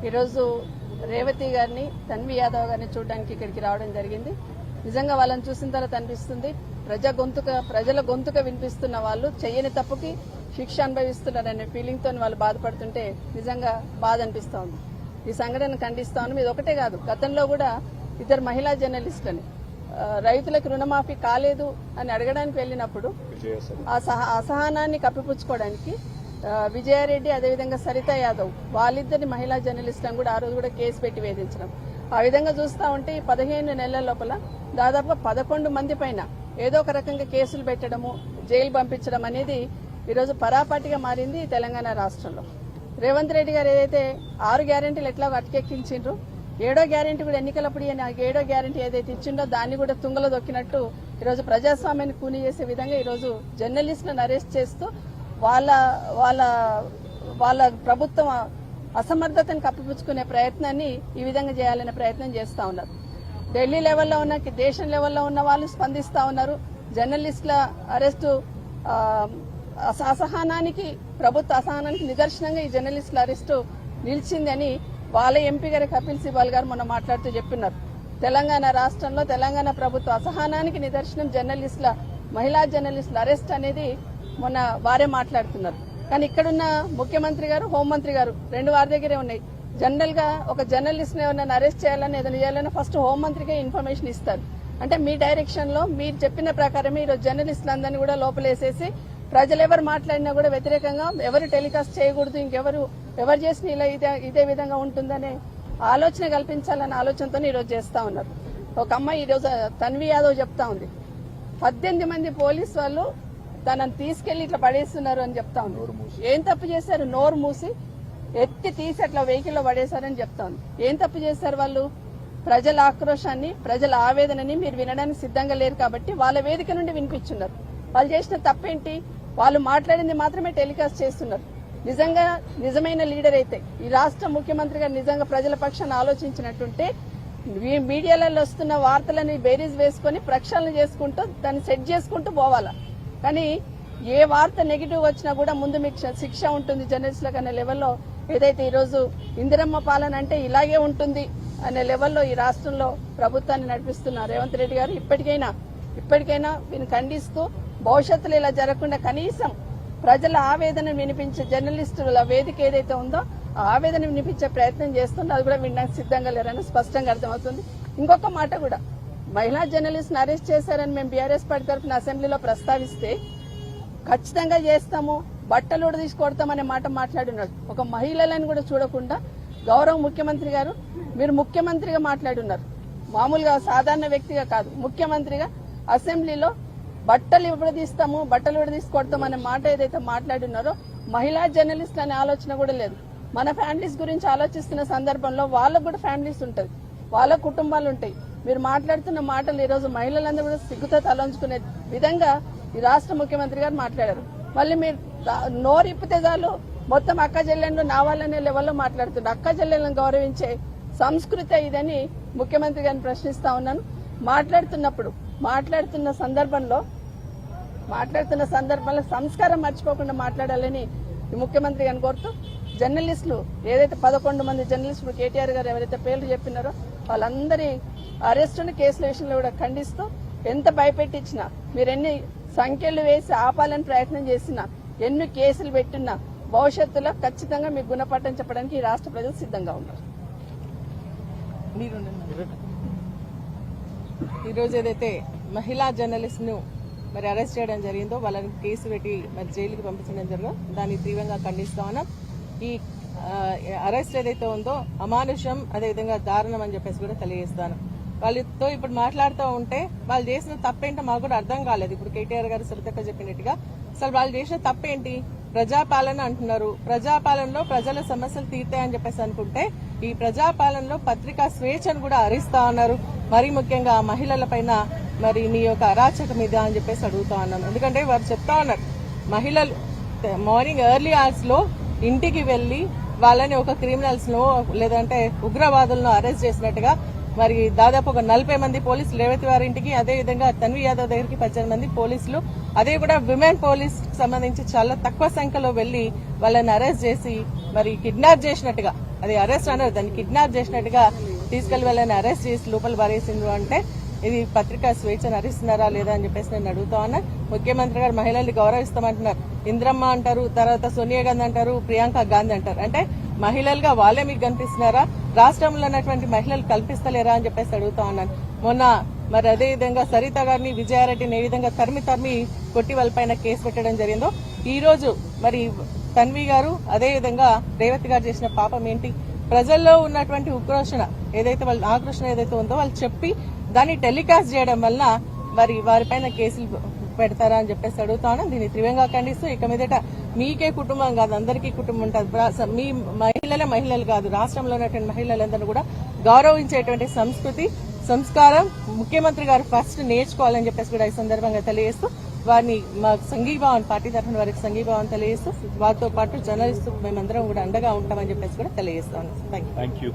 ఈరోజు రేవతి గారిని, తన్వి యాదవ్ గారిని చూడడానికి ఇక్కడికి రావడం జరిగింది. నిజంగా వాళ్ళని చూసిన తర్వాత అనిపిస్తుంది, ప్రజల గొంతుక వినిపిస్తున్న వాళ్ళు చెయ్యని తప్పుకి శిక్ష అనుభవిస్తున్నారనే ఫీలింగ్ తో వాళ్ళు బాధపడుతుంటే నిజంగా బాధ అనిపిస్తా ఉంది. ఈ సంఘటన ఖండిస్తా ఉన్నాం. ఇది ఒకటే కాదు, గతంలో కూడా ఇద్దరు మహిళా జర్నలిస్టులని రైతులకు రుణమాఫీ కాలేదు అని అడగడానికి వెళ్ళినప్పుడు అసహనాన్ని కప్పిపుచ్చుకోవడానికి విజయారెడ్డి అదేవిధంగా సరిత యాదవ్ వాళ్ళిద్దరిని మహిళా జర్నలిస్టులను కూడా ఆ రోజు కూడా కేసు పెట్టి వేధించడం. ఆ విధంగా చూస్తా ఉంటే ఈ 15 నెలల లోపల దాదాపుగా 11 మంది పైన ఏదో ఒక రకంగా కేసులు పెట్టడము, జైలు పంపించడం అనేది ఈరోజు పరాపాటిగా మారింది తెలంగాణ రాష్ట్రంలో. రేవంత్ రెడ్డి గారు ఏదైతే 6 గ్యారెంటీలు ఎట్లా అటకెక్కించిండ్రో, 7వ గ్యారెంటీ కూడా ఎన్నికలప్పుడు 7వ గ్యారెంటీ ఏదైతే ఇచ్చిండో దాన్ని కూడా తుంగలో దొక్కినట్టు ఈరోజు ప్రజాస్వామ్యాన్ని కూని చేసే విధంగా ఈరోజు జర్నలిస్టులను అరెస్ట్ చేస్తూ వాళ్ళ ప్రభుత్వం అసమర్థతను కప్పిపుచ్చుకునే ప్రయత్నాన్ని ఈ విధంగా చేయాలనే ప్రయత్నం చేస్తా ఉన్నారు. ఢిల్లీ లెవెల్లో ఉన్న, దేశం లెవెల్లో ఉన్న వాళ్ళు స్పందిస్తా ఉన్నారు. జర్నలిస్టుల అరెస్టు అసహనానికి, ప్రభుత్వ అసహనానికి నిదర్శనంగా ఈ జర్నలిస్టుల అరెస్టు నిలిచిందని వాళ్ళ ఎంపీ గారి కపిల్ సిబాల్ గారు మొన్న మాట్లాడుతూ చెప్పినారు. తెలంగాణ రాష్ట్రంలో తెలంగాణ ప్రభుత్వ అసహనానికి నిదర్శనం మహిళా జర్నలిస్టుల అరెస్ట్ అనేది మొన్న వారే మాట్లాడుతున్నారు. కానీ ఇక్కడున్న ముఖ్యమంత్రి గారు, హోంమంత్రి గారు రెండు వారి దగ్గరే ఉన్నాయి. జనరల్ గా ఒక జర్నలిస్ట్ ని ఎవరైనా అరెస్ట్ చేయాలని, ఏదైనా చేయాలని ఫస్ట్ హోంమంత్రికే ఇన్ఫర్మేషన్ ఇస్తారు. అంటే మీ డైరెక్షన్ లో మీరు చెప్పిన ప్రకారమే ఈరోజు జర్నలిస్టులందరినీ కూడా లోపలేసేసి ప్రజలు ఎవరు మాట్లాడినా కూడా వ్యతిరేకంగా ఎవరు టెలికాస్ట్ చేయకూడదు, ఎవరు చేసిన ఇలా ఇదే విధంగా ఉంటుందనే ఆలోచన కల్పించాలనే ఆలోచనతో ఈరోజు చేస్తా ఉన్నారు. ఒక అమ్మాయి ఈరోజు తన్వి యాదవ్ చెప్తా ఉంది, 18 మంది పోలీసు వాళ్ళు తనని తీసుకెళ్లి ఇట్లా పడేస్తున్నారు అని చెప్తా ఉంది. ఏం తప్పు చేశారు? నోరు మూసి ఎత్తి తీసి అట్లా వెహికల్లో పడేశారని చెప్తా ఉంది. ఏం తప్పు చేశారు వాళ్ళు? ప్రజల ఆక్రోశాన్ని, ప్రజల ఆవేదనని మీరు వినడానికి సిద్ధంగా లేరు కాబట్టి వాళ్ళ వేదిక నుండి వినిపించున్నారు. వాళ్ళు చేసిన తప్పేంటి? వాళ్ళు మాట్లాడింది మాత్రమే టెలికాస్ట్ చేస్తున్నారు. నిజంగా నిజమైన లీడర్ అయితే, ఈ రాష్ట్ర ముఖ్యమంత్రి గారు నిజంగా ప్రజల పక్షాన్ని ఆలోచించినట్టుంటే మీడియాలలో వస్తున్న వార్తలని బేరీజ్ వేసుకుని ప్రక్షాళన చేసుకుంటూ దాన్ని సెట్ చేసుకుంటూ పోవాలా. కానీ ఏ వార్త నెగిటివ్ వచ్చినా కూడా ముందు మీకు శిక్ష ఉంటుంది జర్నలిస్టులకు అనే లెవెల్లో ఏదైతే ఈరోజు ఇందిరమ్మ పాలన అంటే ఇలాగే ఉంటుంది అనే లెవెల్లో ఈ రాష్ట్రంలో ప్రభుత్వాన్ని నడిపిస్తున్న రేవంత్ రెడ్డి గారు ఇప్పటికైనా వీని ఖండిస్తూ భవిష్యత్తులో ఇలా జరగకుండా కనీసం ప్రజల ఆవేదన వినిపించే జర్నలిస్టుల వేదిక ఏదైతే ఉందో ఆ ఆవేదన వినిపించే ప్రయత్నం చేస్తుందో అది కూడా వినడానికి సిద్ధంగా లేరని స్పష్టంగా అర్థమవుతుంది. ఇంకొక మాట కూడా, మహిళా జర్నలిస్ట్ ని అరెస్ట్ చేశారని మేము బీఆర్ఎస్ పార్టీ తరఫున అసెంబ్లీలో ప్రస్తావిస్తే ఖచ్చితంగా చేస్తాము, బట్టలు కూడా తీసుకొడతామనే మాట మాట్లాడున్నాడు. ఒక మహిళలను కూడా చూడకుండా గౌరవ ముఖ్యమంత్రి గారు, మీరు ముఖ్యమంత్రిగా మాట్లాడున్నారు, మామూలుగా సాధారణ వ్యక్తిగా కాదు, ముఖ్యమంత్రిగా అసెంబ్లీలో బట్టలు విడదీసుకొడతాం అనే మాట ఏదైతే మాట్లాడున్నారో మహిళా జర్నలిస్ట్ అనే ఆలోచన కూడా లేదు. మన ఫ్యామిలీస్ గురించి ఆలోచిస్తున్న సందర్భంలో వాళ్ళకు కూడా ఫ్యామిలీస్ ఉంటుంది, వాళ్ళ కుటుంబాలు ఉంటాయి. మీరు మాట్లాడుతున్న మాటలు ఈరోజు మహిళలందరూ కూడా సిగ్గుతో తలంచుకునే విధంగా ఈ రాష్ట్ర ముఖ్యమంత్రి గారు మాట్లాడారు. మళ్ళీ మీరు నోరిప్పితే చాలు మొత్తం అక్క చెల్లెళ్ళు నా వాళ్ళనే లెవెల్లో మాట్లాడుతున్నారు. అక్క చెల్లెళ్ళను గౌరవించే సంస్కృతి ఇదని ముఖ్యమంత్రి గారిని ప్రశ్నిస్తా ఉన్నాను. మాట్లాడుతున్న సందర్భంలో సంస్కారం మర్చిపోకుండా మాట్లాడాలని ముఖ్యమంత్రి గారిని కోరుతూ, జర్నలిస్టులు ఏదైతే 11 మంది జర్నలిస్టులు కేటీఆర్ గారు ఎవరైతే పేర్లు చెప్పినారో వాళ్ళందరి అరెస్టును, కేసుల విషయంలో కూడా ఖండిస్తూ, ఎంత భయపెట్టించినా, మీరు ఎన్ని సంఖ్యలు వేసి ఆపాలని ప్రయత్నం చేసినా, ఎన్ని కేసులు పెట్టినా భవిష్యత్తులో ఖచ్చితంగా మీకు గుణపాఠం చెప్పడానికి ఈ రాష్ట్ర ప్రజలు సిద్ధంగా ఉన్నారు. ఈరోజు ఏదైతే మహిళా జర్నలిస్ట్ ను మరి అరెస్ట్ చేయడం జరిగిందో, వాళ్ళని కేసు పెట్టి మరి జైలుకి పంపించడం జరిగిందో దాన్ని తీవ్రంగా ఖండిస్తా ఉన్నాం. ఈ అరెస్ట్ ఏదైతే ఉందో అమానుషం, అదేవిధంగా దారుణం అని చెప్పేసి కూడా తెలియజేస్తాను. వాళ్ళతో ఇప్పుడు మాట్లాడుతూ ఉంటే వాళ్ళు చేసిన తప్పేంటో మాకు కూడా అర్థం కాలేదు. ఇప్పుడు కేటీఆర్ గారు సరితక్క చెప్పినట్టుగా అసలు వాళ్ళు చేసిన తప్పేంటి? ప్రజాపాలన అంటున్నారు. ప్రజాపాలనలో ప్రజల సమస్యలు తీర్తాయని చెప్పేసి అనుకుంటే ఈ ప్రజాపాలనలో పత్రికా స్వేచ్ఛను కూడా హరిస్తా ఉన్నారు. మరీ ముఖ్యంగా మహిళల పైన మరి మీ యొక్క అరాచకం మీద అని చెప్పేసి అడుగుతా ఉన్నాం. ఎందుకంటే వారు చెప్తా ఉన్నారు, మహిళలు మార్నింగ్ ఎర్లీ అవర్స్ లో ఇంటికి వెళ్లి వాళ్ళని ఒక క్రిమినల్స్ ను లేదంటే ఉగ్రవాదులను అరెస్ట్ చేసినట్టుగా మరి దాదాపు ఒక 40 మంది పోలీసులు రేవతి వారి ఇంటికి, అదేవిధంగా తన్వి యాదవ్ దగ్గరికి 18 మంది పోలీసులు, అదే కూడా విమెన్ పోలీస్ సంబంధించి చాలా తక్కువ సంఖ్యలో వెళ్లి వాళ్ళని అరెస్ట్ చేసి మరి కిడ్నాప్ చేసినట్టుగా, అది అరెస్ట్ అన్నారు, దాన్ని కిడ్నాప్ చేసినట్టుగా తీసుకెళ్లి వెళ్ళని అరెస్ట్ చేసి లోపల పారేసిండ్రు అంటే ఇది పత్రికా స్వేచ్ఛను హరిస్తున్నారా లేదా అని చెప్పేసి నేను అడుగుతా ఉన్నా. ముఖ్యమంత్రి గారు మహిళల్ని గౌరవిస్తామంటున్నారు, ఇంద్రమ్మ అంటారు, తర్వాత సోనియా గాంధీ అంటారు, ప్రియాంక గాంధీ అంటారు. అంటే మహిళలుగా వాళ్ళే మీకు కనిపిస్తున్నారా, రాష్ట్రంలో ఉన్నటువంటి మహిళలు కల్పిస్తలేరా అని చెప్పేసి అడుగుతా ఉన్నాను. మొన్న మరి అదే విధంగా సరిత గారిని, విజయారెడ్డిని ఏ విధంగా తరిమి కొట్టి వాళ్ళపైన కేసు పెట్టడం జరిగిందో, ఈ రోజు మరి తన్వి గారు అదే విధంగా రేవతి గారు చేసిన పాపం ఏంటి, ప్రజల్లో ఉన్నటువంటి ఉక్రోషణ ఏదైతే వాళ్ళ ఆక్రోషణ ఏదైతే ఉందో వాళ్ళు చెప్పి దాన్ని టెలికాస్ట్ చేయడం వల్ల మరి వారిపైన కేసులు పెడతారా అని చెప్పేసి అడుగుతాను. దీన్ని తీవ్రంగా ఖండిస్తూ ఇక మీదట మీకే కుటుంబం కాదు, అందరికీ కుటుంబం ఉంటుంది. మీ మహిళలు కాదు, రాష్ట్రంలో ఉన్నటువంటి మహిళలందరూ కూడా గౌరవించేటువంటి సంస్కృతి, సంస్కారం ముఖ్యమంత్రి గారు ఫస్ట్ నేర్చుకోవాలని చెప్పేసి కూడా ఈ సందర్భంగా తెలియజేస్తూ వారిని మా సంఘీభావం పార్టీ తరఫున వారికి సంఘీభావం తెలియజేస్తూ వారితో పాటు జర్నలిస్టు మేమందరం కూడా అండగా ఉంటామని చెప్పేసి కూడా తెలియజేస్తాను. Thank you.